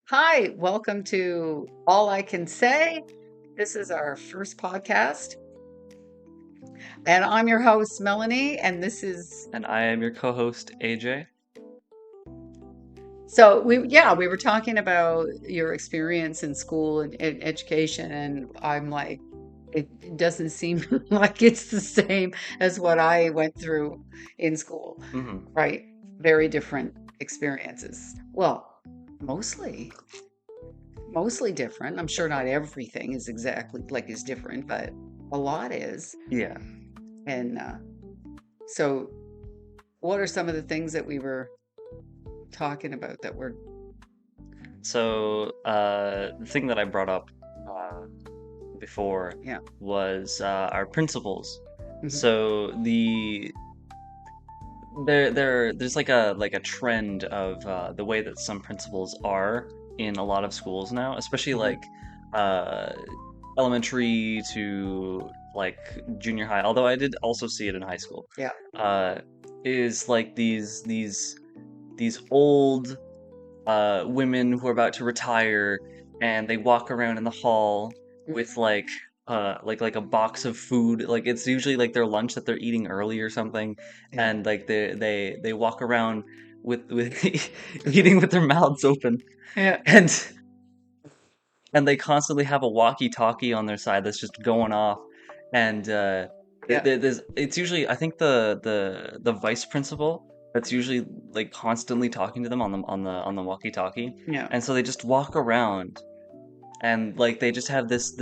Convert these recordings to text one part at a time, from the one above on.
Hi, welcome to All I Can Say. This is our first podcast, and I'm your host, Melanie, and this is And I am your co-host, AJ. we were talking about your experience in school and education, and I'm like, it doesn't seem like it's the same as what I went through in school, hmm right? Very different experiences. Well, mostly. Mostly different. I'm sure not everything is exactly like is different, but a lot is. Yeah. And so, what are some of the things that we were talking about that were, So, the thing that I brought up uh, before yeah. was our principles. Mhm. So there's like a trend of the way that some principals are in a lot of schools now, especially Mhm. like uh, elementary to like junior high. Although I did also see it in high school. Yeah. Uh, is like these old women who are about to retire, and they walk around in the hall with Mhm. like a box of food. Like it's usually like their lunch that they're eating early or something, Yeah. and like they walk around with eating with their mouths open, Yeah. and and they constantly have a walkie-talkie on their side that's just going off, and Yeah. it's usually I think the vice principal that's usually like constantly talking to them on the walkie-talkie, Yeah. and so they just walk around and like they just have this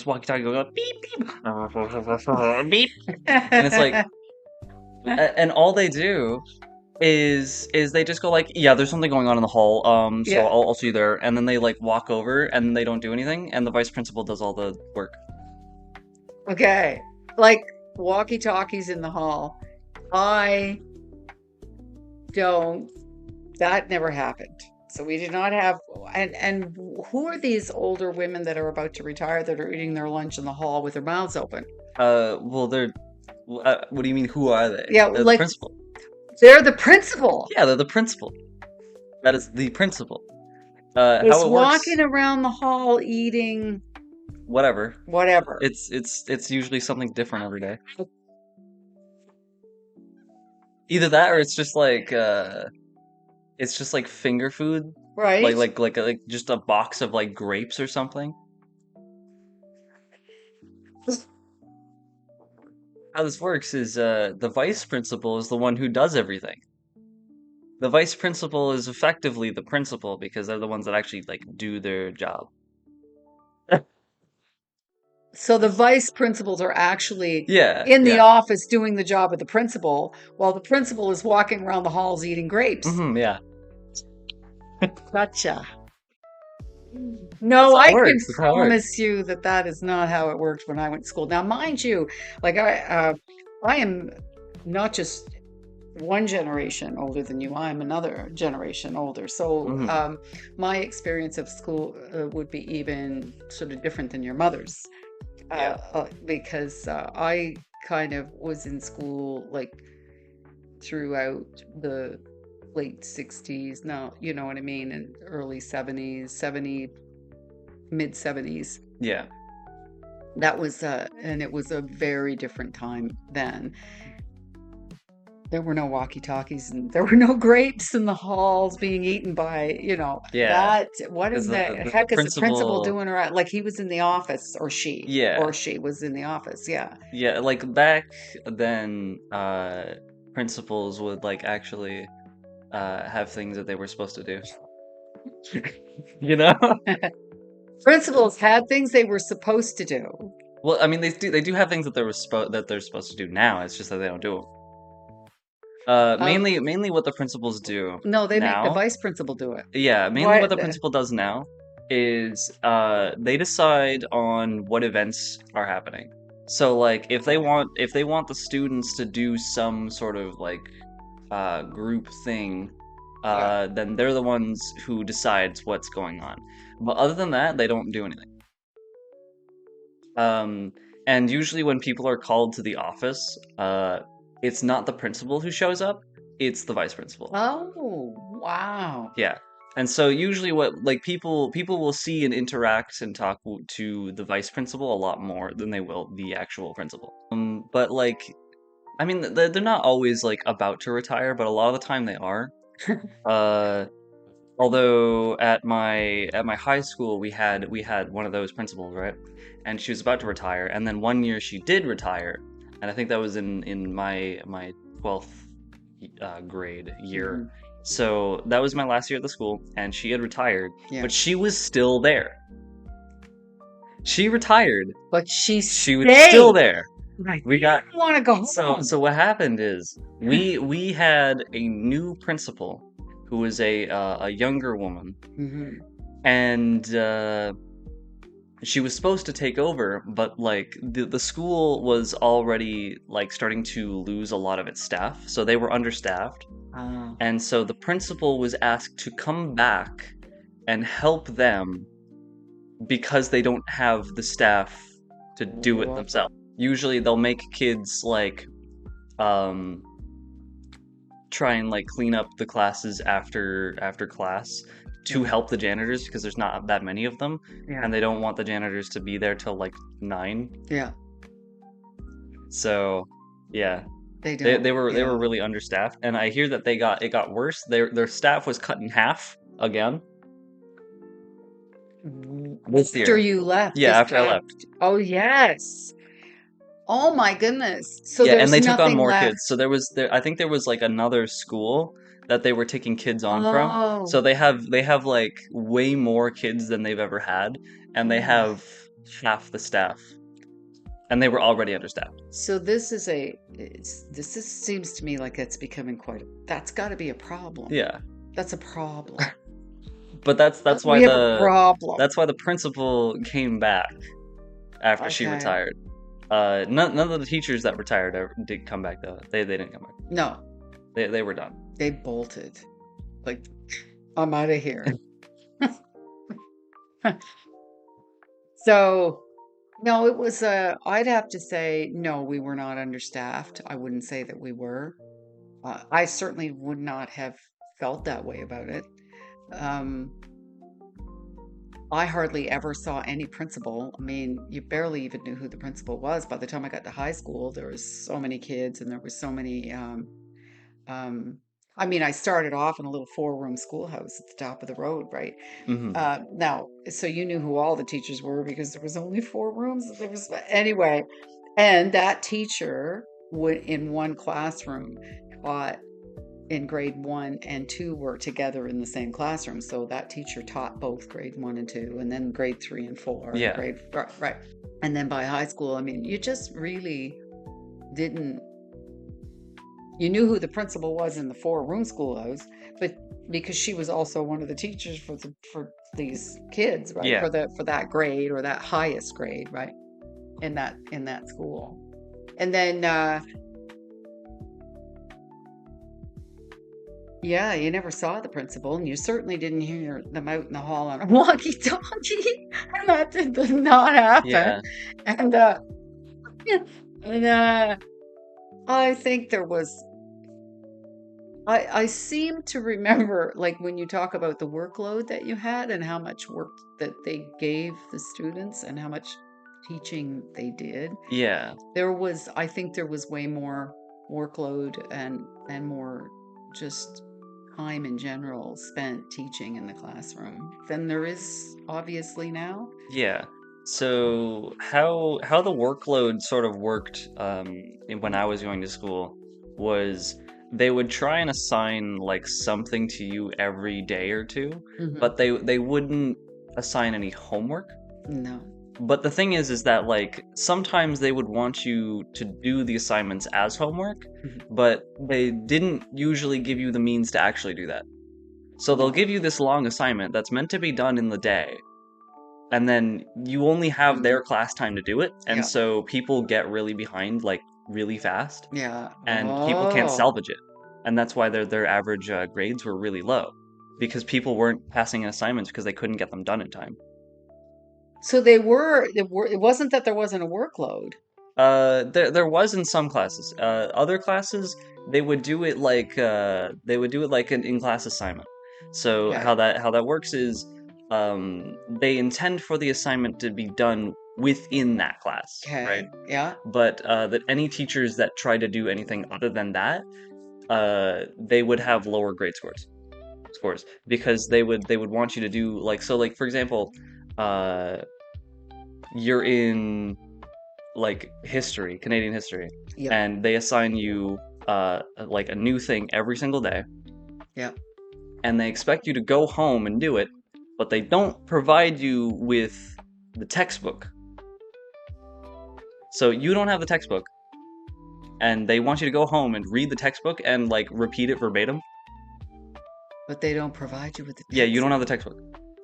walkie-talkie going beep beep beep, and it's like and all they do is they just go like, yeah, there's something going on in the hall, so Yeah. I'll see you there, and then they like walk over and they don't do anything, and the vice principal does all the work. Okay. Like walkie-talkies in the hall. I don't, that never happened. So we did not have, and who are these older women that are about to retire that are eating their lunch in the hall with their mouths open? Well, what do you mean? Who are they? Yeah, They're the like principal. they're the principal. Yeah, they're the principal. That is the principal. Is How it walking works, around the hall eating whatever. whatever. It's usually something different every day. Either that or it's just like finger food, Right? like just a box of like grapes or something. How this works is the vice principal is the one who does everything. The vice principal is effectively the principal because they're the ones that actually like do their job. So the vice principals are actually Yeah, in the yeah. office doing the job of the principal, while the principal is walking around the halls eating grapes. Yeah. Gotcha. That's No, how it I can works. That's how it works. promise you that that is not how it worked when I went to school. Now, mind you, like I am not just one generation older than you. I'm another generation older. So hmm my experience of school would be even sort of different than your mother's Yeah. because I kind of was in school like throughout the late 60s. No, you know what I mean, and early 70s, mid 70s. Yeah. That was and it was a very different time then. There were no walkie-talkies and there were no grapes in the halls being eaten by, Yeah. that. What Because in the the heck is the principal principal, doing around? Like he was in the office, yeah. or she was in the office. Yeah. Yeah, like back then, principals would like actually have things that they were supposed to do. You know? Principals had things they were supposed to do. Well, I mean they do have things that they're supposed to do now. It's just that they don't do them. Um, Mainly what the principals do no, they make the now. vice principal do it. Yeah, mainly what What? the principal does now is they decide on what events are happening. So like if they want the students to do some sort of like group thing, Yeah. then they're the ones who decides what's going on. But other than that, they don't do anything. Um, and usually when people are called to the office, it's not the principal who shows up, it's the vice principal. Oh, wow. Yeah. And so usually what like people will see and interact and talk to the vice principal a lot more than they will the actual principal. But like I mean they're not always like about to retire, but a lot of the time they are. Uh Although at my high school we had one of those principals, right? And she was about to retire, and then one year she did retire, and I think that was in my 12th grade year. Mhm. So that was my last year at the school, and she had retired, Yeah. but she was still there. She retired. But she She was still stayed. there. Right. We got I want to go so home. so what happened is we had a new principal who was a younger woman, Hmm. and she was supposed to take over, but like the school was already like starting to lose a lot of its staff, so they were understaffed. Oh, And so the principal was asked to come back and help them because they don't have the staff to do it what? themselves. Usually they'll make kids like um try and like clean up the classes after class to Yeah. help the janitors because there's not that many of them, Yeah. and they don't want the janitors to be there till like 9. Yeah. So yeah, They they don't. they were they were Yeah. really understaffed, and I hear that it got worse. Their staff was cut in half again this After year. you left, Yeah, the after I staff. left. Oh, yes. Oh my goodness. So Yeah, and there's they took on nothing more left. kids. So there I think there was like another school that they were taking kids on from. So Oh. they have like way more kids than they've ever had, and they Oh my. have half the staff. And they were already understaffed. So this is, seems to me like it's becoming that's got to be a problem. Yeah. That's a problem. But that's why We have a problem. the principal came back after she Okay. retired. None of the teachers that retired did come back though. They didn't come back. No, They were done. they bolted. Like, I'm out of here. So, no, it was I'd have to say, no, we were not understaffed. I wouldn't say that we were. I certainly would not have felt that way about it. Um, I hardly ever saw any principal. I mean, you barely even knew who the principal was. By the time I got to high school, there was so many kids and there was so many um I mean, I started off in a little four-room schoolhouse at the top of the road, right? Hmm. Now, so you knew who all the teachers were because there was only four rooms. There was anyway, and that teacher would in one classroom taught in grade 1 and 2 were together in the same classroom. So that teacher taught both grade 1 and 2, and then grade 3 and 4, and Yeah. grade right. And then by high school, I mean, you just really didn't. You knew who the principal was in the four-room schoolhouse, but because she was also one of the teachers for these kids, right? Yeah. For that grade or that highest grade, right? In that school. And then yeah, you never saw the principal, and you certainly didn't hear them out in the hall on a walkie-talkie. And that did not happen. Yeah. And yeah, and I think there was I seem to remember, like, when you talk about the workload that you had and how much work that they gave the students and how much teaching they did, Yeah. I think there was way more workload and more just time in general spent teaching in the classroom than there is obviously now. Yeah. So how the workload sort of worked when I was going to school was they would try and assign like something to you every day or two, Hmm. but they wouldn't assign any homework. No. But the thing is that like sometimes they would want you to do the assignments as homework, Mhm. but they didn't usually give you the means to actually do that. So they'll No. give you this long assignment that's meant to be done in the day, and then you only have Mm. their class time to do it, and Yeah. so people get really behind like really fast, Yeah. and people can't Oh. salvage it, and that's why their average grades were really low because people weren't passing assignments because they couldn't get them done in time. So it wasn't that there wasn't a workload. There was in some classes. Other classes they would do it like an in class assignment. So Okay. how that works is they intend for the assignment to be done within that class, right? Okay. Yeah. But that any teachers that try to do anything other than that, they would have lower grade scores because they would want you to do like so like for example, uh, you're in like history, Canadian history, Yep. and they assign you like a new thing every single day, Yep. and they expect you to go home and do it, but they don't provide you with the textbook. So you don't have the textbook, and they want you to go home and read the textbook and like repeat it verbatim. But they don't provide you with the Yeah, you text. don't have the textbook.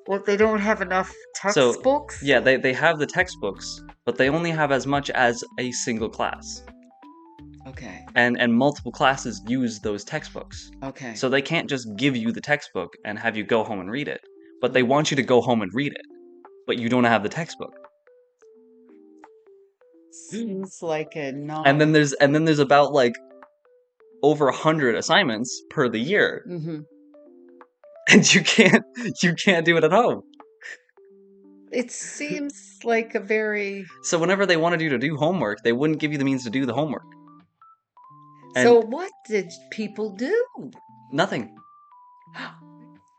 Well, they don't have enough So textbooks. yeah, they have the textbooks, but they only have as much as a single class. Okay. And multiple classes use those textbooks. Okay. So they can't just give you the textbook and have you go home and read it. But they Mm. want you to go home and read it. But you don't have the textbook. Seems like a And not. then there's about like over 100 assignments per the year. Hmm. And you can't do it at home. It seems like a very. So whenever they wanted you to do homework, they wouldn't give you the means to do the homework. So And what did people do? nothing.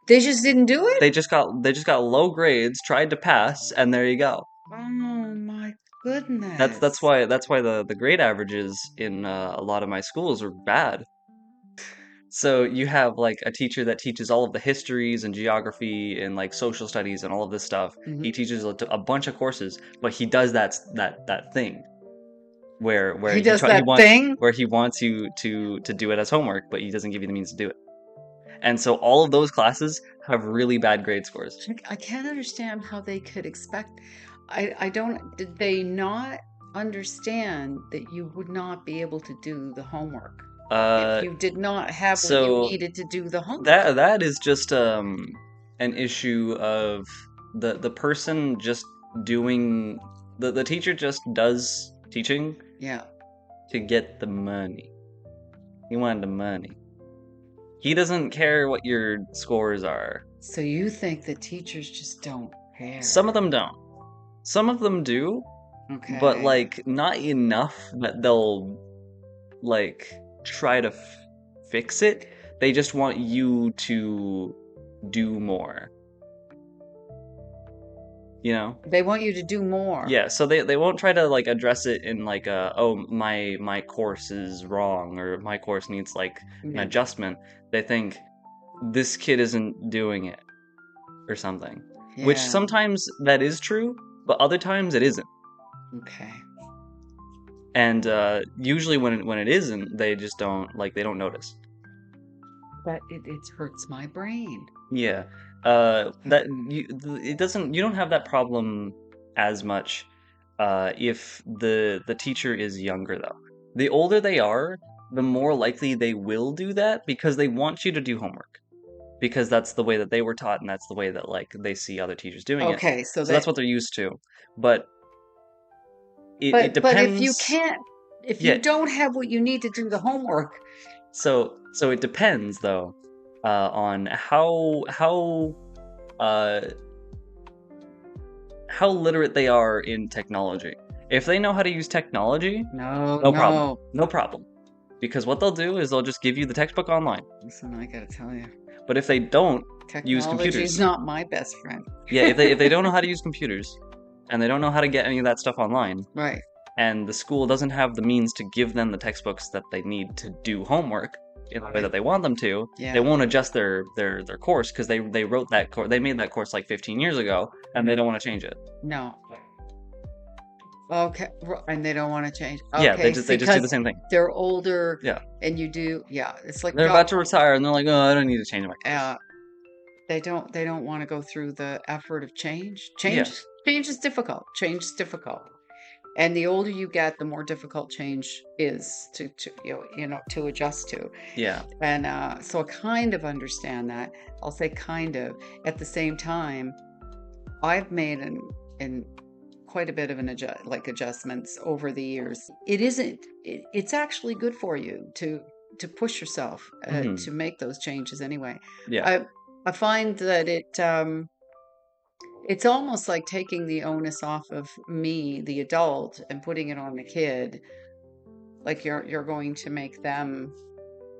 They just didn't do it? They just got low grades, tried to pass, and there you go. Oh my goodness. That's why the grade averages in a lot of my schools are bad. So you have like a teacher that teaches all of the histories and geography and like social studies and all of this stuff. Hmm. He teaches a bunch of courses, but he does that thing He does that thing? where he wants you to do it as homework, but he doesn't give you the means to do it. And so all of those classes have really bad grade scores. I can't understand how they could expect. I don't. Did they not understand that you would not be able to do the homework if Uh, you did not have what you so needed to do the homework? that is just an issue of the person just doing the teacher just does teaching Yeah. to get the money. He wanted the money. He doesn't care what your scores are. So you think that teachers just don't Some of care? them don't. Some of them do, but Okay. like not enough that they'll like try to fix it. They just want you to do more. You know? They want you to do more. Yeah, so they won't try to like address it in like a oh my course is wrong or my course needs like an Yeah. adjustment. They think this kid isn't doing it or something. Which Yeah. sometimes that is true, but other times it isn't. Okay. And usually when it isn't, they just don't like they don't notice. But it hurts my brain. Yeah. That it doesn't you don't have that problem as much if the teacher is younger though. The older they are, the more likely they will do that because they want you to do homework. Because that's the way that they were taught and that's the way that like they see other teachers doing it. Okay, so So that's that what they're used to. But it but if you depends. can't if you Yeah. don't have what you need to do the homework, So it depends though on uh how literate they are in technology. If they know how to use technology, no, no problem. no. No problem. Because what they'll do is they'll just give you the textbook online. Listen, I gotta tell you, But if they don't use technology is computers, not my best friend. yeah, if they don't know how to use computers and they don't know how to get any of that stuff online, Right. and the school doesn't have the means to give them the textbooks that they need to do homework in the way that they want them to, they Yeah. won't adjust their course because they wrote that course, they made that course like 15 years ago, and they don't want to change it. No. Okay. And they don't want to change. Yeah, Okay, they just do the because same thing. they're older Yeah, and you do, yeah. It's like they're about to retire, and they're like, oh, I don't need to change my course. they don't want to go through the effort of change. Yeah, Change is difficult. Change is difficult. And the older you get, the more difficult change is to to adjust to. yeah. And so I kind of understand that. I'll say kind of. At the same time, I've made an quite a bit of adjustments over the years. It isn't. It's actually good for you to push yourself Hmm. to make those changes anyway. Yeah. I I find that it's almost like taking the onus off of me, the adult, and putting it on the kid. Like you're going to make them,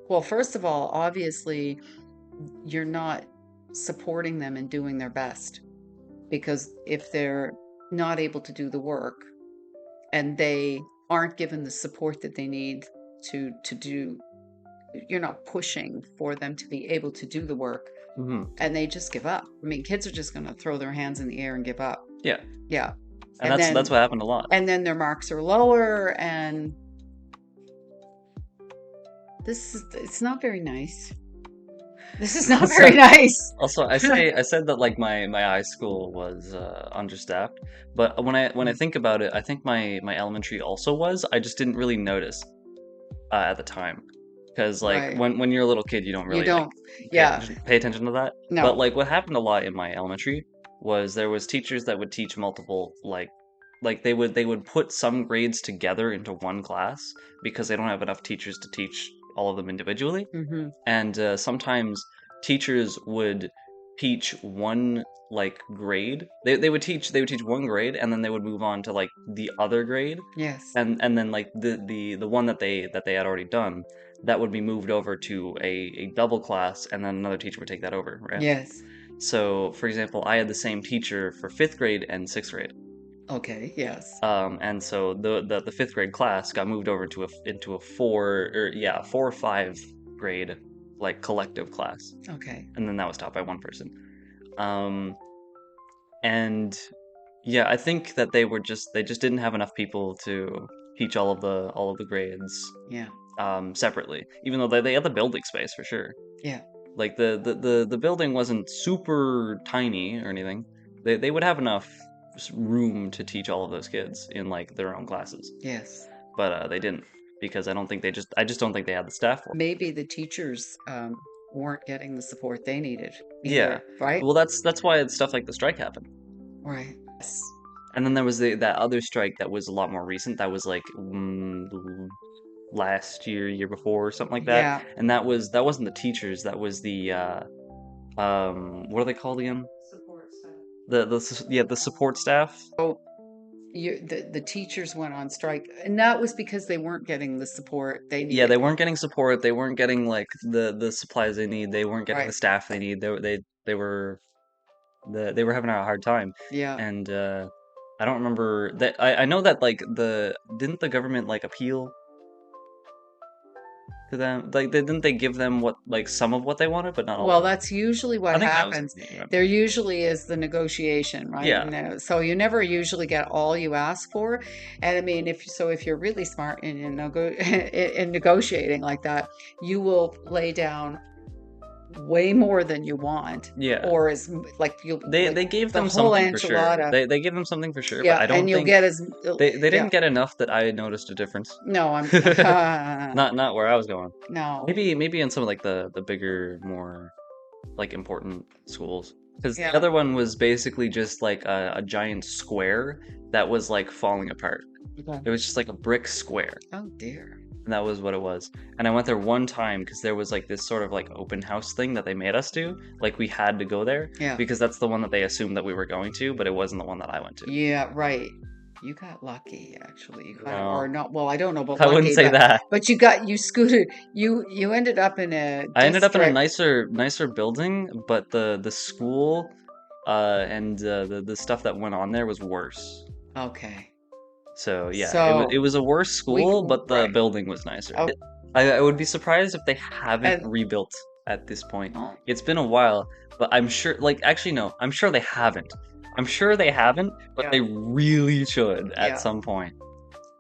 well, first of all, obviously you're not supporting them in doing their best, because if they're not able to do the work and they aren't given the support that they need to do, you're not pushing for them to be able to do the work, Hmm. and they just give up. I mean, kids are just going to throw their hands in the air and give up. Yeah, Yeah. and And that's then what happened a lot. their marks are lower, and it's not very nice. This is not Also, very nice. also, I said that like my high school was understaffed, but when I Mm, think about it, I think my elementary also was. I just didn't really notice at the time, because like right. when you're a little kid, you don't You really like don't. Yeah. pay attention to that. But No. like what happened a lot in my elementary was there was teachers that would teach multiple like they would put some grades together into one class because they don't have enough teachers to teach all of them individually. Hmm. And sometimes teachers would teach one like grade. They would teach one grade and then they would move on to like the other grade, Yes. and then like the one that they had already done, that would be moved over to a double class, and then another teacher would take that over, right? Yes. So for example, I had the same teacher for fifth grade and sixth grade. Okay. Yes. And so the fifth grade class got moved over to into a four, or yeah, 4 or 5 grade like collective class, Okay. and then that was taught by one person. Um, and yeah, I think that they just didn't have enough people to teach all of the grades Yeah. separately, even though they had the building space for sure. Yeah. Like the building wasn't super tiny or anything. They would have enough room to teach all of those kids in like their own classes, Yes. but they didn't, because I just don't think they had the staff for it. Maybe the teachers weren't getting the support they needed Yeah, either. Right. well that's why stuff like the strike happened. Right. Yes. And then there was that other strike that was a lot more recent. That was like last year, year before, or something like that. Yeah. And that wasn't the teachers. That was the what are they called again? Support staff. The support staff. So the teachers went on strike, and that was because they weren't getting the support they Yeah, needed. they weren't getting support. They weren't getting like the supplies they need. They weren't getting the Right. staff they need. They were they were having a hard time. Yeah. And I don't remember that. I know that like the didn't the government like appeal to them? Like didn't they give them what like some of what they wanted, but not all Well, of it? that's usually I what think that was happens. yeah. There usually is the negotiation, right? Yeah. And so you never usually get all you ask for. And I mean, if you're really smart in negotiating like that, you will lay down way more than you want, Yeah. or as like you'll like They gave the them whole something for sure. enchilada. They gave them something for sure, but Yeah, I and don't you'll think get as they yeah. didn't get enough that I noticed a difference. No, I'm Not where I was going. no. Maybe in some of like the bigger, more like important schools. Because the Yeah. other one was basically just like a giant square that was like falling apart. Okay. It was just like a brick square, Oh dear. and that was what it was. And I went there one time because there was like this sort of like open house thing that they made us do. Like we had to go there Yeah. because that's the one that they assumed that we were going to, but it wasn't the one that I went to. Yeah, right. You got lucky, actually. You kind of, or No, not. Well, I don't know about I wouldn't lucky, say that. but you scooted. You ended up in a I ended up in a district. nicer building, but the school and the stuff that went on there was worse. Okay. So yeah, it So was a worse we school, but the right. building was nicer. Oh, I would be surprised if they haven't and rebuilt at this point. oh, It's been a while, but I'm sure, like, actually, no, I'm sure they haven't. I'm sure they haven't, but yeah, they really should at yeah, some point.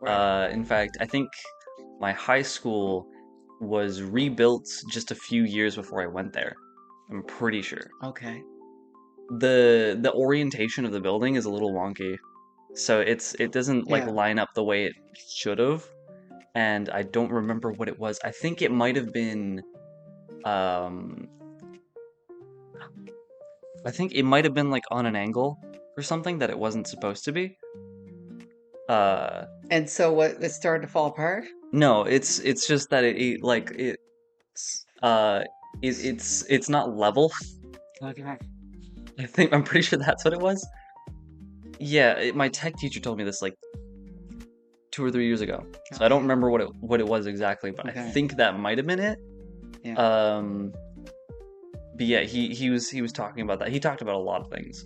right. In fact, I think my high school was rebuilt just a few years before I went there. I'm pretty sure. Okay. The orientation of the building is a little wonky, so it doesn't like Yeah. line up the way it should have, and I don't remember what it was. I think it might have been um I think it might have been like on an angle or something that it wasn't supposed to be. Uh And so what? It started to fall apart. no, it's just that it like uh it's not level. Okay. I'm pretty sure that's what it was. Yeah, my tech teacher told me this like 2 or 3 years ago. So I don't Okay. remember what it was exactly, but I Okay. think that might have been it. Yeah. Um, but yeah, he was talking about that. He talked about a lot of things,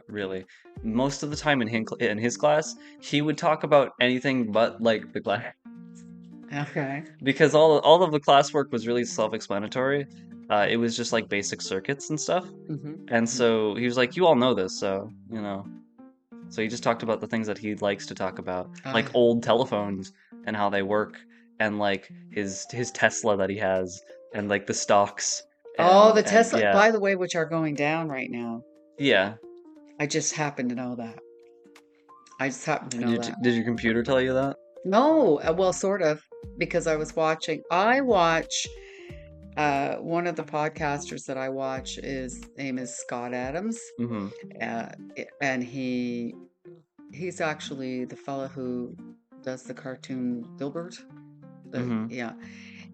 really. Most of the time in his class, he would talk about anything but like the class Okay. because all of the classwork was really self-explanatory. It was just like basic circuits and stuff. And Mm-hmm. so he was like, "You all know this, so you know." So he just talked about the things that he likes to talk about, like Ah. old telephones and how they work, and like his Tesla that he has, and like the stocks, Oh, the and Tesla, yeah, by the way, which are going down right now. yeah. I just happen to know that. I just happen to And know that. did your computer tell you that? No, well, sort of, because I watch one of the podcasters that I watch is name is Scott Adams. Mm-hmm. Uh, and he's actually the fella who does the cartoon Dilbert. Mm-hmm. Yeah.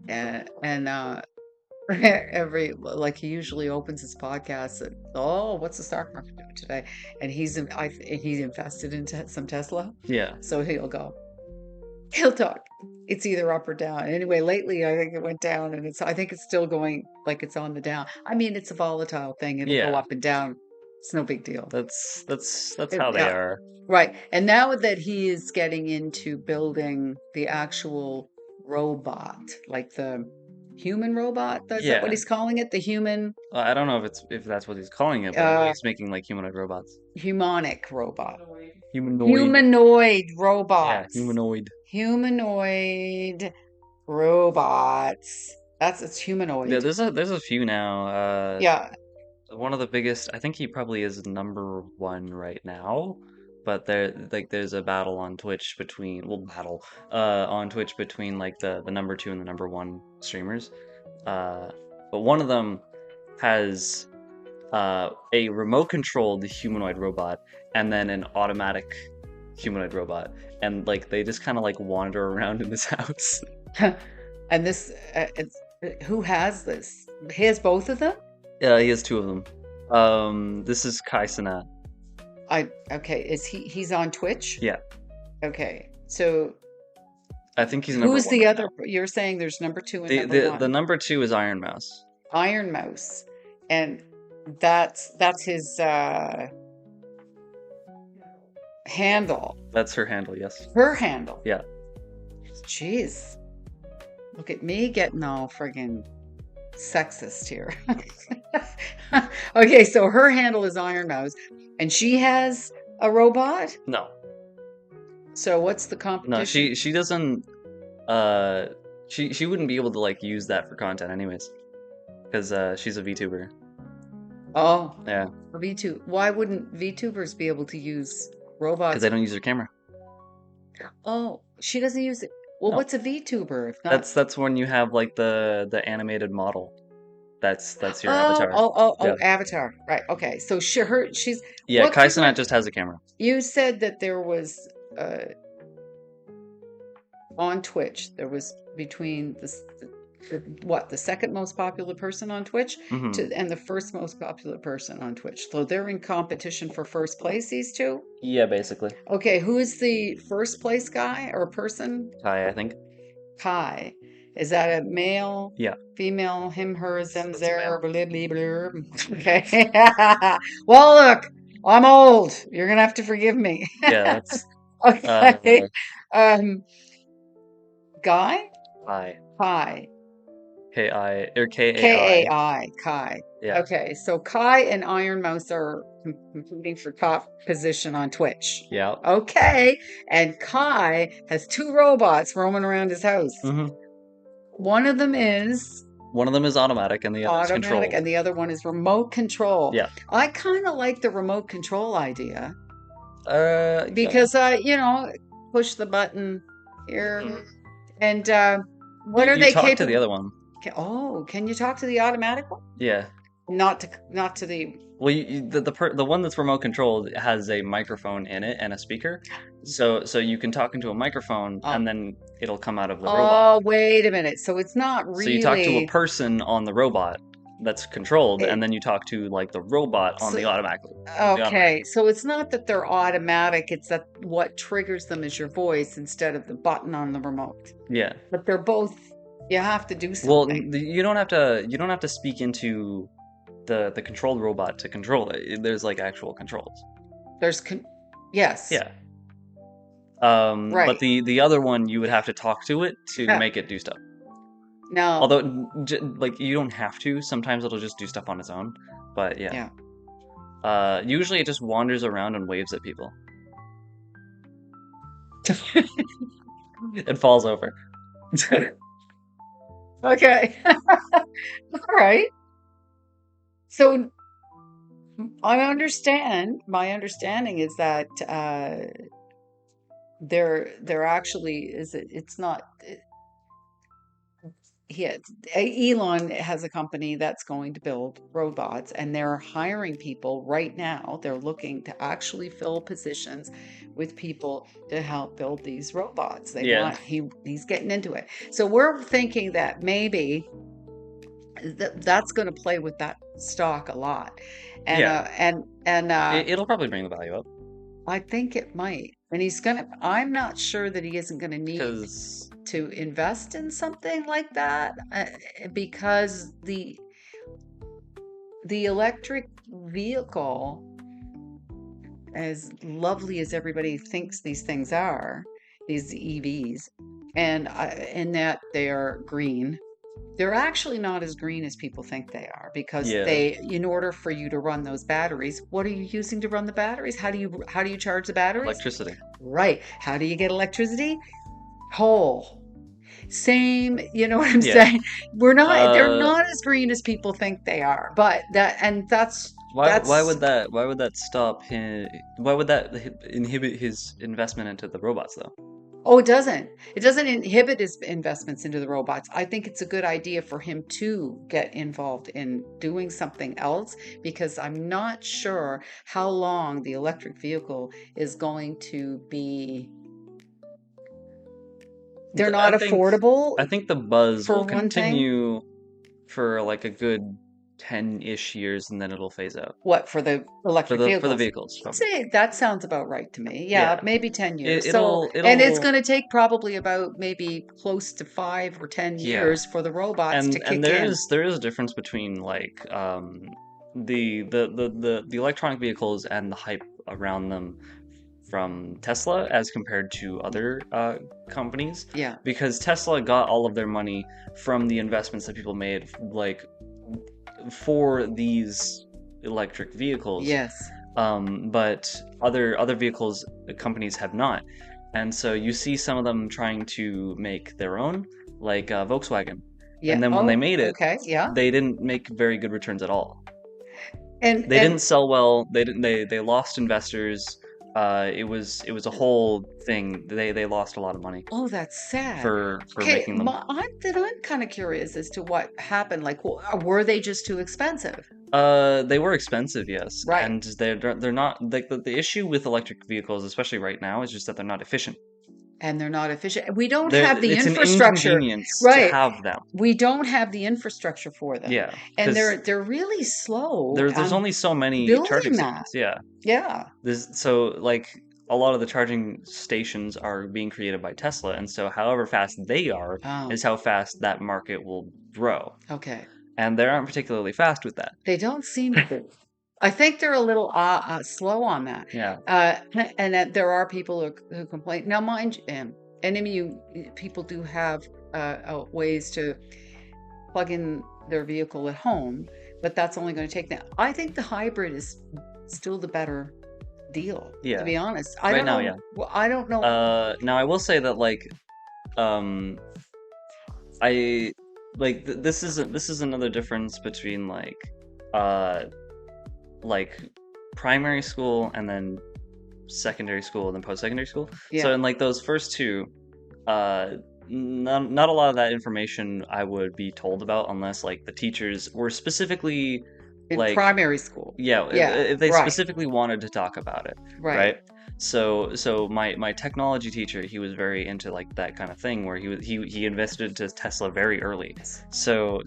And every like he usually opens his podcast and, oh, what's the stock market doing today? And he's invested in some Tesla, Yeah. so he'll talk. It's either up or down. Anyway, lately I think it went down, and I think it's still going like it's on the down. I mean, it's a volatile thing. It'll go Yeah. up and down. It's no big deal. That's how they Yeah, are. right. And now that he is getting into building the actual robot, like the human robot, is that what Yeah. he's calling it? The human, I don't know if that's what he's calling it, but I know uh, he's making like humanoid robots. humanic robot. Humanoid. Humanoid Yeah, robots. humanoid. Humanoid robots. It's Yeah, humanoid. there's a few now. Yeah. One of the biggest, I think he probably is number 1 right now, but there's a battle on Twitch between, well, on Twitch between like the number 2 and the number 1 streamers. Uh, but one of them has a remote controlled humanoid robot and then an automatic humanoid robot, and like they just kind of like wander around in this house. And this, who has this? He has both of them? Yeah, he has 2 of them. This is Kai Cenat. Okay, he's on Twitch? Yeah, Okay. So I think he's number who's one the right other? now. You're saying there's number two and number The one. number 2 is Iron Mouse. Iron Mouse. And that's his handle. That's her handle, yes. Her handle. Yeah. Jeez. Look at me getting all friggin' sexist here. Okay, so her handle is Iron Mouse, and she has a robot. No. So what's the No, competition? she doesn't uh she wouldn't be able to like use that for content anyways. Because she's a VTuber. Oh, Yeah. VTuber. Why wouldn't VTubers be able to use Because robots? they don't use their camera. Oh, she doesn't use it. Well, No. what's a VTuber if not? That's when you have like the animated model. That's your Oh, avatar. oh, oh, Yeah. oh, Avatar. Right. Okay. So she's Yeah, what's Kai the Cenat word? just has a camera. You said that there was on Twitch. There was between the second most popular person on Twitch Mm-hmm. and the first most popular person on Twitch. So they're in competition for first place, these two. Yeah, basically. Okay, who is the first place guy or person? Kai, I think. Kai. Is that a male, Yeah. female, him, her, them, That's a there, male. blah, blah, blah. Okay. Well, look, I'm old. You're gonna have to forgive me. Yeah, that's Okay. Um, Guy? Kai. Kai. K-I or Kai. Kai. Kai. Yeah. Okay, so Kai and Iron Mouse are competing for top position on Twitch. Yeah. Okay, and Kai has two robots roaming around his house. Mm-hmm. One of them is One of them is automatic and the other is automatic, controlled. and the other one is remote control. Yeah. I kind of like the remote control idea Yeah. because push the button here, Mhm. and what are You they talk to capable? the other one. Oh, can you talk to the automatic one? Yeah. Not to the. Well, the one that's remote controlled has a microphone in it and a speaker, so you can talk into a microphone and then it'll come out of the robot. Oh, wait a minute. So it's not So you talk to a really. person on the robot. that's controlled, and It, then you talk to like the robot on so, the automatic. okay, so it's not that they're automatic, it's that what triggers them is your voice instead of the button on the remote. Yeah. But they're both, you have to do Well, something. you don't have to speak into the controlled robot to control it. There's like actual controls. There's, yes, Yeah. But right. the other one you would have to talk to it to Yeah. make it do stuff. Now, Although like you don't have to. Sometimes it'll just do stuff on its own. But yeah. yeah. Usually it just wanders around and waves at people. It falls over. Okay. All right. So my understanding is that there actually is it's not he Elon has a company that's going to build robots and they're hiring people right now. They're looking to actually fill positions with people to help build these robots. They Yeah. want he's getting into it. So we're thinking that maybe that's going to play with that stock a lot. And Yeah. and It'll probably bring the value up I think it might. And I'm not sure that he isn't going to need because to invest in something like that because the electric vehicle, as lovely as everybody thinks these things are, these EVs, and in that they are green, they're actually not as green as people think they are because yeah, in order for you to run those batteries, what are you using to run the batteries? How do you charge the batteries? electricity. Right. How do you get electricity? Coal. Same, you know what I'm Yeah. saying? They're Uh, not as green as people think they are. But that's why would that stop him? Why would that inhibit his investment into the robots though? oh, it doesn't. It doesn't inhibit his investments into the robots. I think it's a good idea for him to get involved in doing something else because I'm not sure how long the electric vehicle is going to be. They're not affordable I think the buzz for will one thing. continue for like a good 10-ish years and then it'll phase out What, for the for electric the vehicles? vehicles I'd probably. say that sounds about right to me. Yeah, Yeah. maybe 10 It, years. So, it'll and it's it'll going to take probably about maybe close to 5 or 10 yeah. years for the robots to And kick in. there is a difference between like the electronic vehicles and the hype around them from Tesla as compared to other companies, Yeah. because Tesla got all of their money from the investments that people made like for these electric vehicles, Yes. but other vehicles companies have not, and so you see some of them trying to make their own, like Volkswagen, Yeah. and then when they Oh, made it, okay. Yeah. they didn't make very good returns at all. They And didn't sell well. They didn't. They lost investors. It was a whole thing. They lost a lot of money oh, that's sad. for Okay, making them. I'm kind of curious as to what happened. Like, were they just too expensive? They were expensive, yes, Right. and they're not like the issue with electric vehicles, especially right now, is just that they're not efficient. And they're not efficient. We don't They're have the it's an infrastructure. inconvenience to Right. have them. We don't have the infrastructure for them. Yeah, And because they're really slow there's on only so many charging building that. stations. Yeah, Yeah. so like a lot of the charging stations are being created by Tesla, and so however fast they are Oh, is how fast that market will grow. okay. And they aren't particularly fast with that. They don't seem to be. I think they're a little slow on that. Yeah, Uh, and that there are people who complain. Now, mind you, and I mean, people do have ways to plug in their vehicle at home, but that's only going to take that. I think the hybrid is still the better deal, to yeah. be honest. I Right don't now, know. yeah. Well, I don't know. Now I will say that like um I like this is another difference between uh like primary school and then secondary school and then post-secondary school. So Yeah. in like those first two, uh not a lot of that information I would be told about unless like the teachers were specifically In Like, primary school. yeah, Yeah, if they right, specifically wanted to talk about it, right. right? So my technology teacher, he was very into like that kind of thing where he invested into Tesla very early. Yes. So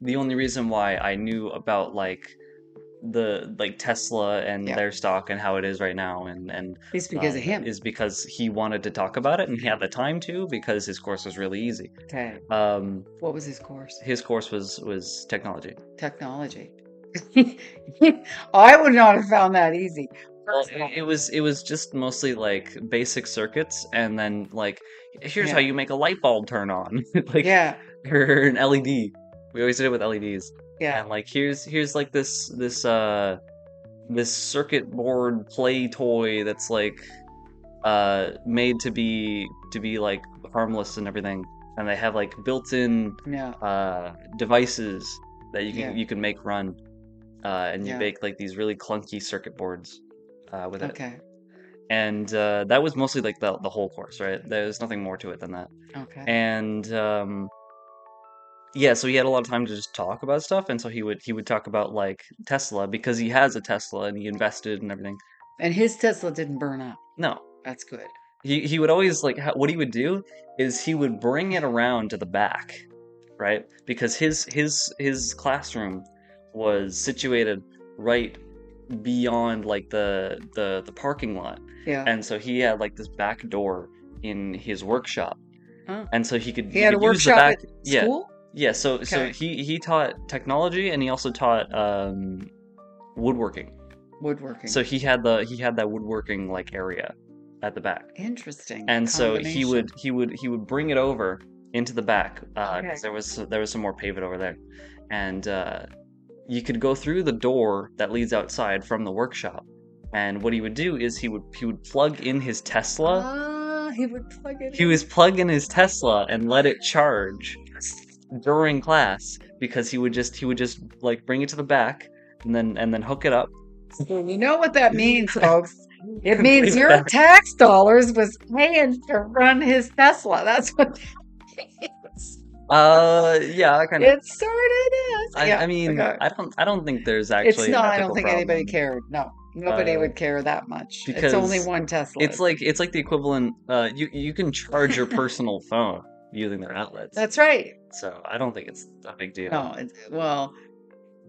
the only reason why I knew about the like Tesla and Yeah. their stock and how it is right now and It's because of him. is because he wanted to talk about it and he had the time to because his course was really easy. Okay. Um, What was his course? his course was technology. Technology. I would not have found that easy. Well, Personally. it was just mostly like basic circuits, and then like here's how Yeah. you make a light bulb turn on, like Yeah. or an LED. We always did it with LEDs, Yeah. and like here's like this circuit board play toy that's like made to be like harmless and everything, and they have like built-in Yeah. devices that Yeah. you can make run, and you Yeah. make like these really clunky circuit boards with it. Okay. And that was mostly like the whole course, right? There's nothing more to it than that. Okay. And yeah, so he had a lot of time to just talk about stuff, and so he would talk about like Tesla because he has a Tesla and he invested and everything. And his Tesla didn't burn up. No, That's good. he would always like what he would do is he would bring it around to the back, right? Because his classroom was situated right beyond like the parking lot. Yeah. And so he had like this back door in his workshop. Huh. And so He he had a could use the workshop back. at Yeah. school? Yeah, so Okay. he taught technology and he also taught woodworking. Woodworking. So he had that woodworking like area at the back. Interesting And so combination. he would bring it over into the back Okay. because there was some more pavement over there. And you could go through the door that leads outside from the workshop. And what he would do is he would plug in his Tesla. Ah, he would plug it He in. was plug in his Tesla and let it charge during class because he would just like bring it to the back and then hook it up. You know what that means, folks? It Bring means it your back. tax dollars was paying to run his Tesla. That's what that means. Yeah, kind of. It sort of is. Yeah. I mean, Okay. I don't think there's It's actually an not, I don't ethical think anybody problem. cared. No, nobody Uh, would care that much. It's only because one Tesla. it's like the equivalent you can charge your personal phone using their outlets. That's right. So I don't think it's a big deal. No, well,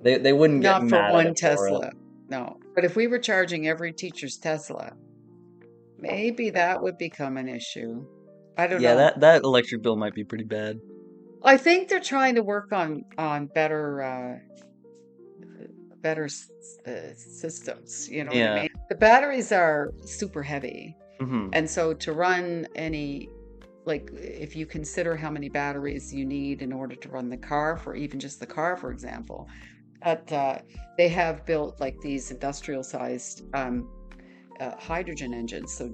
They wouldn't get not for mad at one him for it. Tesla. No. But if we were charging every teacher's Tesla, maybe that would become an issue. I don't Yeah, know. that electric bill might be pretty bad. I think they're trying to work on better systems. You know what I Yeah. mean? The batteries are super heavy, Hmm. and so to run any, like, if you consider how many batteries you need in order to run the car, for even just the car, for example, at they have built like these industrial sized hydrogen engines. So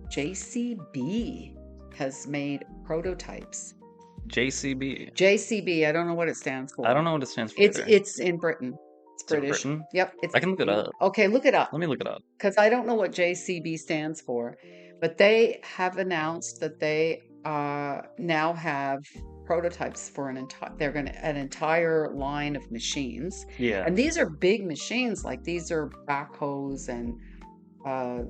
JCB has made prototypes. JCB. JCB, I don't know what it stands I don't for. know what it stands for either. It's in Britain. It's It's in British. Britain. Yep, it's I can look it up. okay, look it up Let me look it up. because I don't know what JCB stands for, but they have announced that they now have prototypes for an entire line of machines, Yeah. and these are big machines. Like these are backhoes, and uh,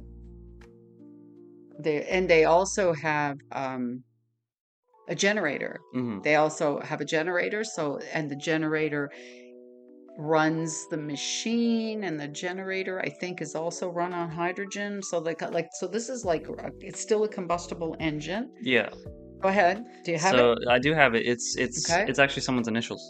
they also have a generator. Hmm. They also have a generator, and the generator runs the machine, and the generator I think is also run on hydrogen. So so this is like it's still a combustible engine. Yeah. Go ahead. Do you have So it? I do have it. Okay. It's actually someone's initials.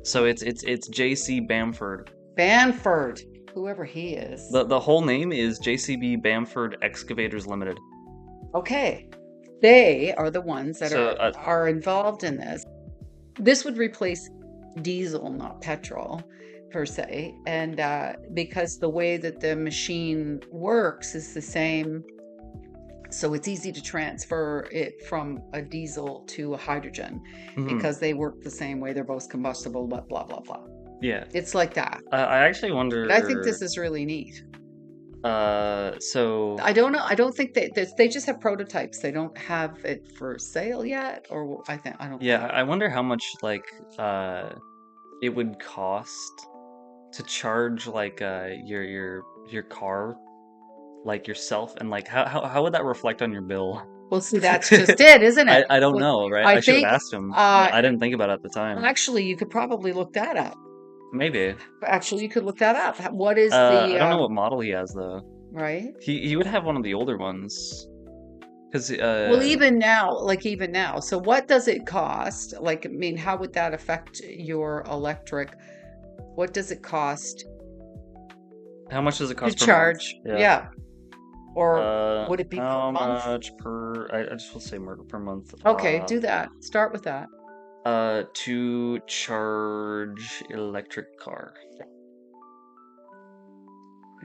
So it's JC Bamford. Banford, whoever he is. The whole name is JCB Bamford Excavators Limited. Okay. They are the ones that So are involved in this. This would replace diesel, not petrol per se. And because the way that the machine works is the same, so it's easy to transfer it from a diesel to a hydrogen mhm. because they work the same way. They're both combustible, but blah, blah, blah. Yeah. It's like that. I actually wonder. But I think this is really neat. So I don't know. I don't think they just have prototypes. They don't have it for sale yet, or I don't. yeah, I wonder how much like it would cost to charge like your car, like yourself, and like how would that reflect on your bill? Well, see, that's just it, isn't it? I don't Well, know, right? I I should have think, asked him. uh, I didn't think about it at the time. actually, you could probably look that up. Maybe. Actually, you could look that up. What is the, I don't know what model he has though. right? He would have one of the older ones, because Well, even now, like even now. So what does it cost? Like, I mean, how would that affect your electric? What does it cost how much does it to cost per month? charge? Yeah. Yeah. Or would it be per How month? much per? I just will say per month. Okay, do that. Start with that. To charge electric car.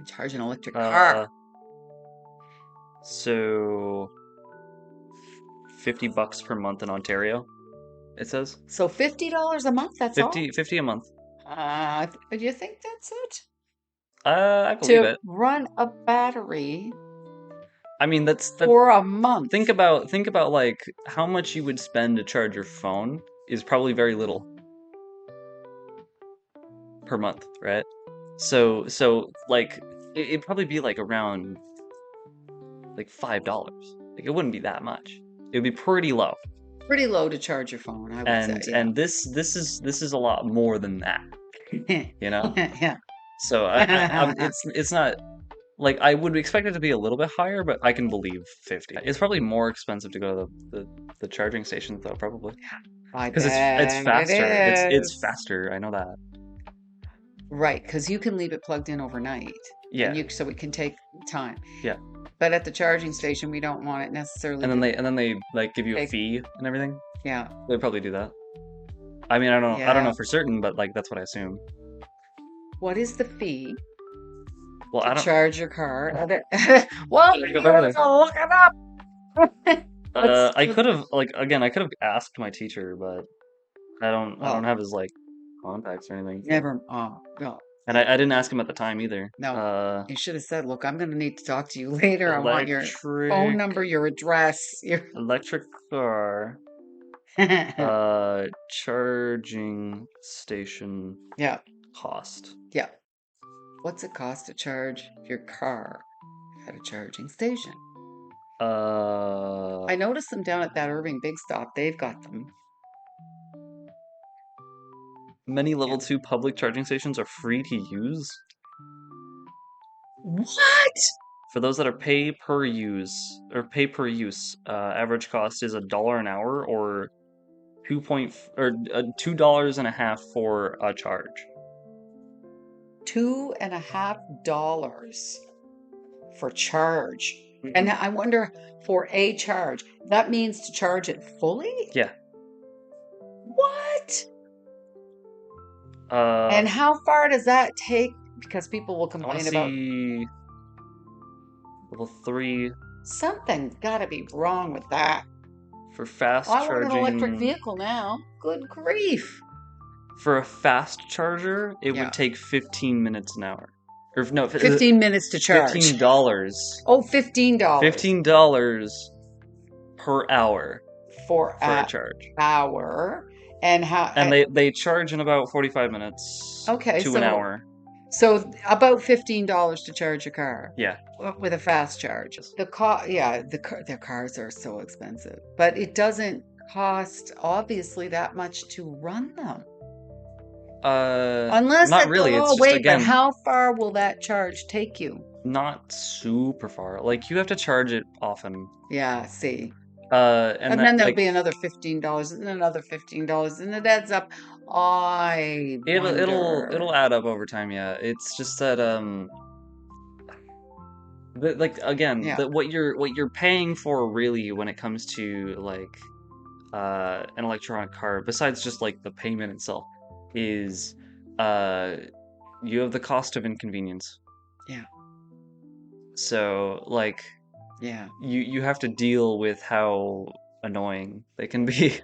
Charge an electric car. Uh, so $50 per month in Ontario. It says So $50 a month, that's all? 50 a month. Do you think that's it? I believe To it. run a battery I mean, that. for a month. Think about like how much you would spend to charge your phone is probably very little per month, right? So like it'd probably be like around like $5. Like it wouldn't be that much. It would be pretty low. Pretty low to charge your phone, I would say. Yeah. And this is a lot more than that, you know? Yeah. So it's not like I would expect it to be a little bit higher, but I can believe 50. It's probably more expensive to go to the charging stations though, probably. I Because it's bet it faster. It's is. faster. I know that. Right, because you can leave it plugged in overnight, and Yeah. so it can take time. Yeah. But at the charging station, we don't want it necessarily And to then they like give you a take. fee and everything. Yeah. They probably do that. I mean, I don't Yeah. know for certain, but like that's what I assume. What is the fee Well, to I don't. charge your car? Well, There you go, you better have there. to look it up. I Let's, could have like again, I could have asked my teacher, but I don't well, have his like contacts or anything. So. never. Oh, no. And I didn't ask him at the time either. No. You should have said, "Look, I'm going to need to talk to you later. I want your phone Electric number, your address, your." electric car charging station Yeah. cost. Yeah. What's it cost to charge your car at a charging station? Uh I noticed them down at that Irving Big Stop. They've got them. Many Yeah. level 2 public charging stations are free to use. What? For those that are pay per use, average cost is $1 an hour or $2.50 for a charge. $2.50 for charge. Mhm. And I wonder for a charge, that means to charge it fully? Yeah. What? Uh, And how far does that take? Because people will I want to complain about see level 3 something's got to be wrong with that. for fast I want an electric charging. vehicle now. Good grief. For a fast charger, it Yeah. would take 15 minutes an hour. Or no, 15 minutes to charge. $15. Oh, $15. $15 per hour For for a an charge. hour. And how? And they charge in about 45 minutes Okay, to an hour. So about $15 to charge your car. Yeah. With a fast charge. Their cars are so expensive, but it doesn't cost obviously that much to run them. Unless not really. It's just wait, again but how far will that charge take you? not super far. Like you have to charge it often. Yeah, see. And And that, then there'll like be another $15 and another $15 and it adds up. I it'll wonder. add up over time. Yeah, it's just that like again, Yeah. that what you're paying for really when it comes to like an electronic car, besides just like the payment itself, is you have the cost of inconvenience. Yeah. So like Yeah. you have to deal with how annoying they can be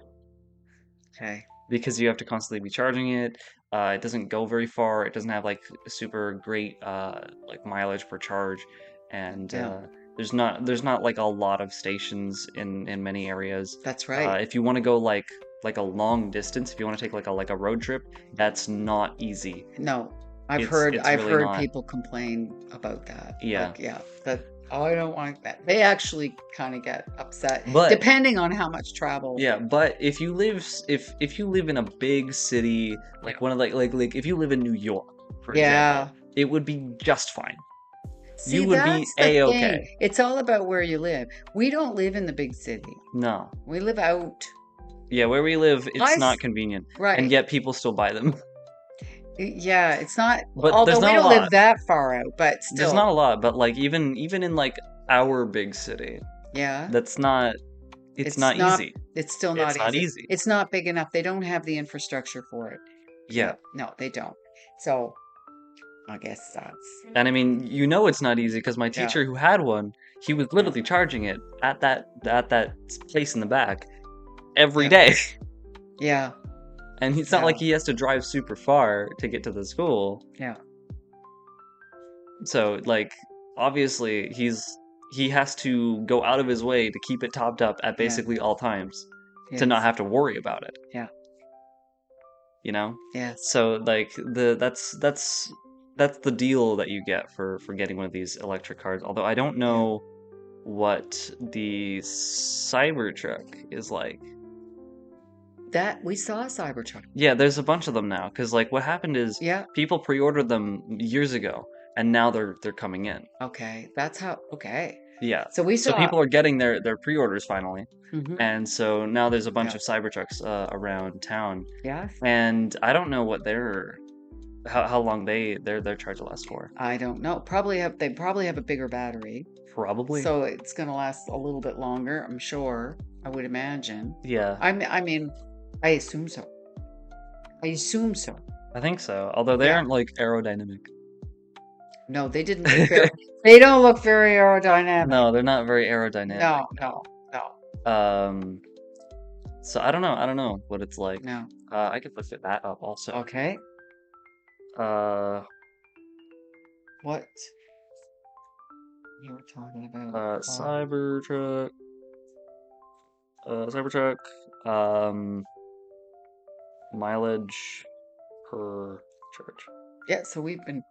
Okay. because you have to constantly be charging it. It doesn't go very far. It doesn't have like super great like mileage per charge, and Yeah. there's not like a lot of stations in many areas. That's right. If you want to go like like a long distance, if you want to take like a road trip, that's not easy. No, It's I've really heard not. people complain about that. Yeah. Like, yeah, that oh, I don't want that. They actually kind of get upset But depending on how much travel. yeah, but if you live in a big city, Yeah. like one of like if you live in New York, for Yeah. example, it would be just fine. You See, would be that's the thing. a-okay. It's all about where you live. We don't live in the big city. No. We live out. Yeah, where we live, I it's not s- convenient, and right. yet people still buy them. Yeah, it's not, But although there's we not a don't live lot. that far out, but There's not still. a lot, but like even in like our big city, Yeah. that's not it's It's not not, easy. it's still not It's not easy. easy. It's not big enough. They don't have the infrastructure for it. Yeah. Yeah, no, they don't. So I guess that's, And I mean, you know it's not easy because my yeah, teacher who had one, he was yeah, literally charging it at that place in the back every yeah, day. yeah, And it's not like yeah, he has to drive super far to get to the school. yeah, So like obviously he has to go out of his way to keep it topped up at yeah, basically all times to not yes, have to worry about it, yeah, you know? yes, So like that's the deal that you get for getting one of these electric cars. Although I don't yeah. know what the Cybertruck is like. That we saw a Cybertruck. Yeah, there's a bunch of them now because like what happened is Yeah, people pre-ordered them years ago and now they're coming in. okay. That's how, okay. Yeah. So we So saw, people are getting their pre-orders finally. hmm, And so now there's a bunch yeah, of Cybertrucks around town. yes. And I don't know what how long their charge will last for. I don't know. Probably have, they probably have a bigger battery. Probably. So it's going to last a little bit longer, I'm sure. I would imagine. Yeah, I mean, I assume so. I assume so. I think so. Although they Yeah. aren't like aerodynamic. No, they didn't look very, they don't look very aerodynamic. No, they're not very aerodynamic. No, no, no, Um, so I don't know what it's like. no. I could look that up also. Okay. Uh, What you were talking about? Cybertruck, Cybertruck, um, mileage per charge. Yeah, so we've been,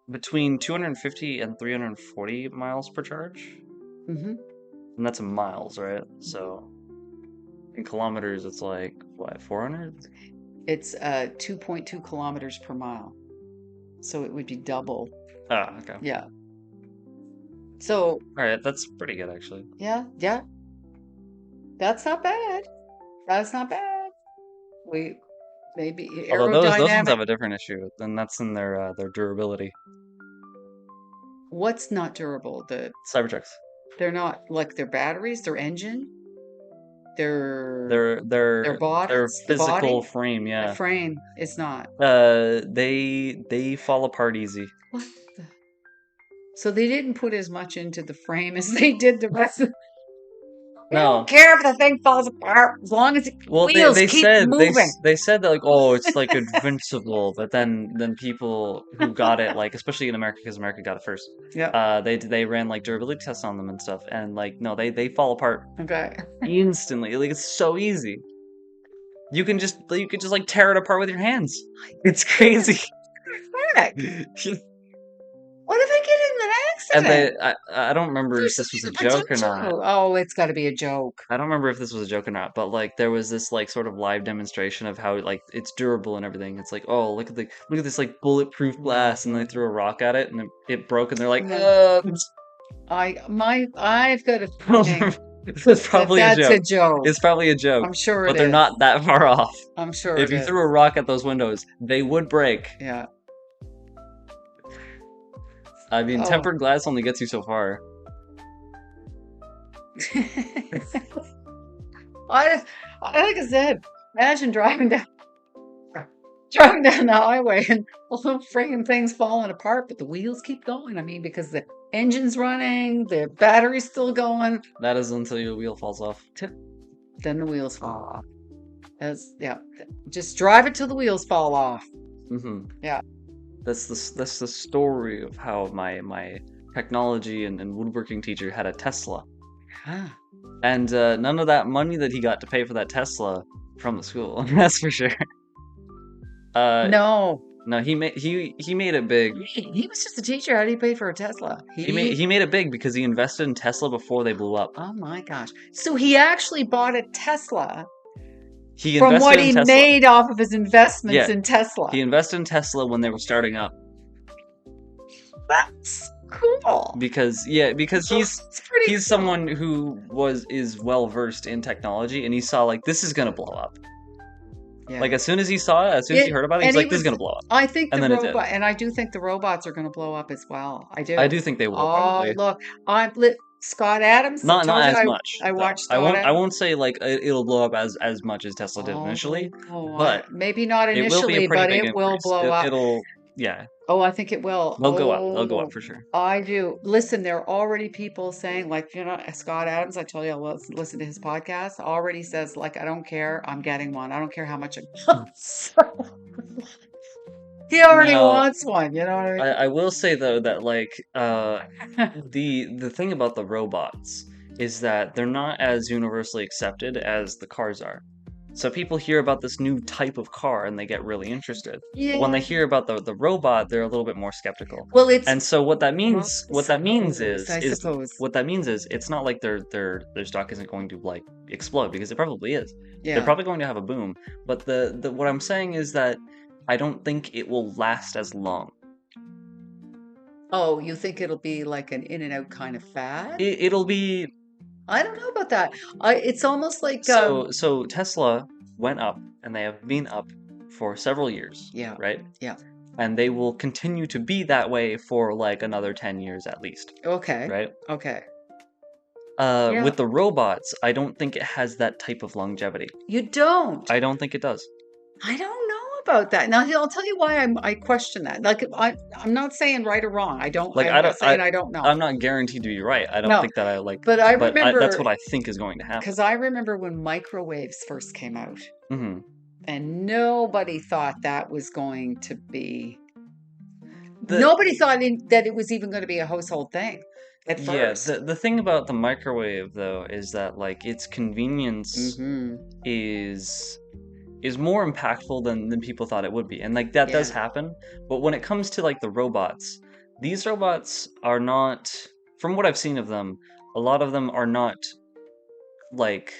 Between 250 and 340 miles per charge. hmm, And that's in miles, right? So in kilometers, it's like, what, 400? it's 2.2 kilometers per mile. So it would be double. Ah, okay. Yeah. So, All right, that's pretty good, actually. yeah, yeah. That's not bad. That's not bad. We maybe Although those ones aerodynamic. have a different issue, and that's in their durability. What's not durable? Cybertrucks. They're not like their batteries, their engine, their Their their their their bodies, the physical body, frame, the yeah. frame is not. They fall apart easy. What the? So they didn't put as much into the frame as they did the rest of. They don't No. care if the thing falls apart as long as the Well, wheels they keep said moving. they said that like oh it's like invincible, but then people who got it like especially in America because America got it first, Yeah. they ran like durability tests on them and stuff, and like no they fall apart Okay. instantly. Like it's so easy. You could just like tear it apart with your hands. It's crazy. Heck. What if I get in an And accident? I don't remember There's if this was a something to joke or protect not. you. Oh, it's got to be a joke. I don't remember if this was a joke or not, but like there was this like sort of live demonstration of how like it's durable and everything. It's like, oh, look at this like bulletproof glass, and they threw a rock at it and it broke, and they're like, No. I've got a I don't feeling remember. It's probably a that's a joke. joke. It's probably a joke, I'm sure but it they're is. not that far off. I'm sure If it you is. threw a rock at those windows, they would break. Yeah. I mean, Oh. tempered glass only gets you so far. I, like I said, imagine driving down the highway and all the freaking things falling apart, but the wheels keep going. I mean, because the engine's running, the battery's still going. That is until your wheel falls off. Then the wheels fall off. Yeah. Just drive it till the wheels fall off. Mm-hmm. Yeah. That's the story of how my technology and woodworking teacher had a Tesla. Huh. And none of that money that he got to pay for that Tesla from the school. That's for sure. No. No, he made it big. He was just a teacher. How did he pay for a Tesla? He made it big because he invested in Tesla before they blew up. Oh my gosh. So he actually bought a Tesla He from what invested in he Tesla. made off of his investments Yeah, in Tesla. he invested in Tesla when they were starting up That's cool. because It's pretty he's cool. someone who is well versed in technology, and he saw like this is gonna blow up. Yeah. Like as soon as he saw it, as soon as he heard about it, he's like, "This is gonna blow up." I think And the then it did. robot, and I do think the robots are going to blow up as well. I do. I do think they will Oh, probably. look, Scott Adams. I Not told you as much. I Though. watched Scott I Adams. won't say like it'll blow up as much as Tesla did initially, but Maybe not it will be a initially, pretty but big it will increase. blow up. It'll yeah, Oh, I think it will. they'll go up. They'll go Oh, up for sure. I do. Listen, there are already people saying, like, Scott Adams, I told you, I'll listen to his podcast, already says, like, I don't care. I'm getting one. I don't care how much it costs. He already Now, wants one. You know what I I will say though that like mean? the thing about the robots is that they're not as universally accepted as the cars are. So people hear about this new type of car and they get really interested. When they Yeah. hear about the robot, they're a little bit more skeptical. Well, it's And so what that I means suppose. what that means is it's not like their stock isn't going to like explode because it probably is. They're Yeah. probably going to have a boom. But the what I'm saying is that I don't think it will last as long. Oh, you think it'll be like an in and out kind of fad? It'll be I don't know about that. It's almost like so Tesla went up and they have been up for several years, yeah, right? yeah. And they will continue to be that way for like another 10 years at least, Okay. right? Okay. Yeah. With the robots, I don't think it has that type of longevity. You don't. I don't think it does. I don't know about that. Now, I'll tell you why I question that. Like, I'm not saying right or wrong. Like I'm not saying I don't know. I'm not guaranteed to be right. I don't No, think that I like, but I that's remember what I think is going to happen. because I remember when microwaves first came out, hmm and nobody thought that was going to be. The Nobody thought that it was even going to be a household thing at yeah, first. the thing about the microwave though is that like its convenience Hmm. is more impactful than people thought it would be. And like that does Yeah. happen. But when it comes to like the robots, these robots are not, from what I've seen of them, a lot of them are not like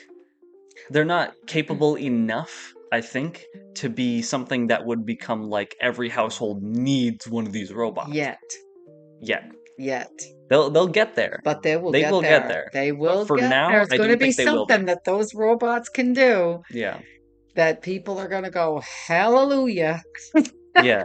they're not capable enough, I think, to be something that would become like every household needs one of these robots. Yet. Yet. They'll get there. But they will They get will there. get there. They But will for get now, there. It's I going to don't be think they will be. something that those robots can do Yeah. that people are going to go, hallelujah. Yeah.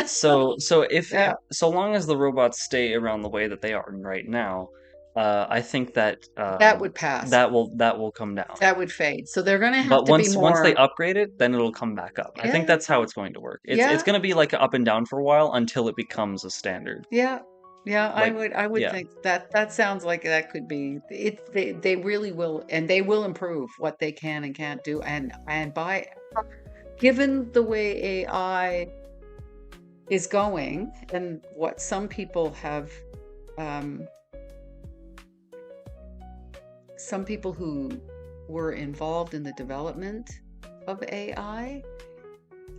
So if Yeah. so long as the robots stay around the way that they are right now, I think that That would pass. that will come down. That would fade. So they're going to have But to be once they more. upgrade it, then it'll come back up. I think Yeah. that's how it's going to work. It's Yeah. going to be like up and down for a while until it becomes a standard. Yeah. Yeah, Like, I would yeah. think that sounds like that could be it. They really will, and they will improve what they can and can't do. And by given the way AI is going and what some people have, some people who were involved in the development of AI.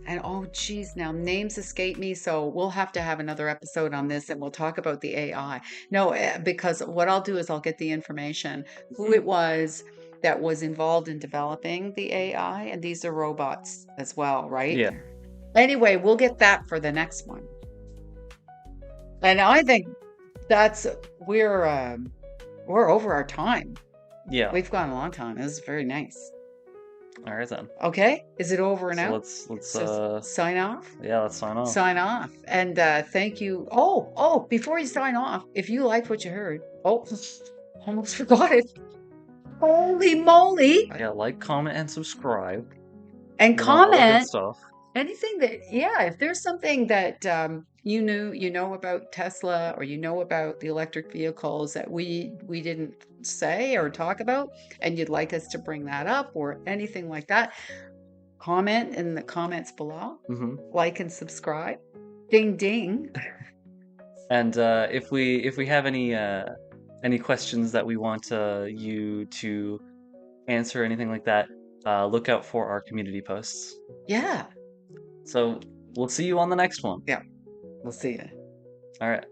And oh, geez, now names escape me. So we'll have to have another episode on this and we'll talk about the AI. No, because what I'll do is I'll get the information, who it was that was involved in developing the AI. And these are robots as well, right? Yeah. Anyway, we'll get that for the next one. And I think we're over our time. Yeah. We've gone a long time. This is very nice. All right then. Okay, is it over now? So let's sign off. Yeah, let's sign off. Sign off. And thank you. Oh, before you sign off, if you liked what you heard, almost forgot it. Holy moly. Yeah, like, comment, and subscribe. And You know, all the good comment stuff. anything that, if there's something that you know about Tesla, or you know about the electric vehicles that we didn't say or talk about, and you'd like us to bring that up or anything like that, comment in the comments below. Like and subscribe. Ding ding. And if we have any any questions that we want you to answer, anything like that, look out for our community posts. Yeah. So we'll see you on the next one. Yeah. We'll see you. All right.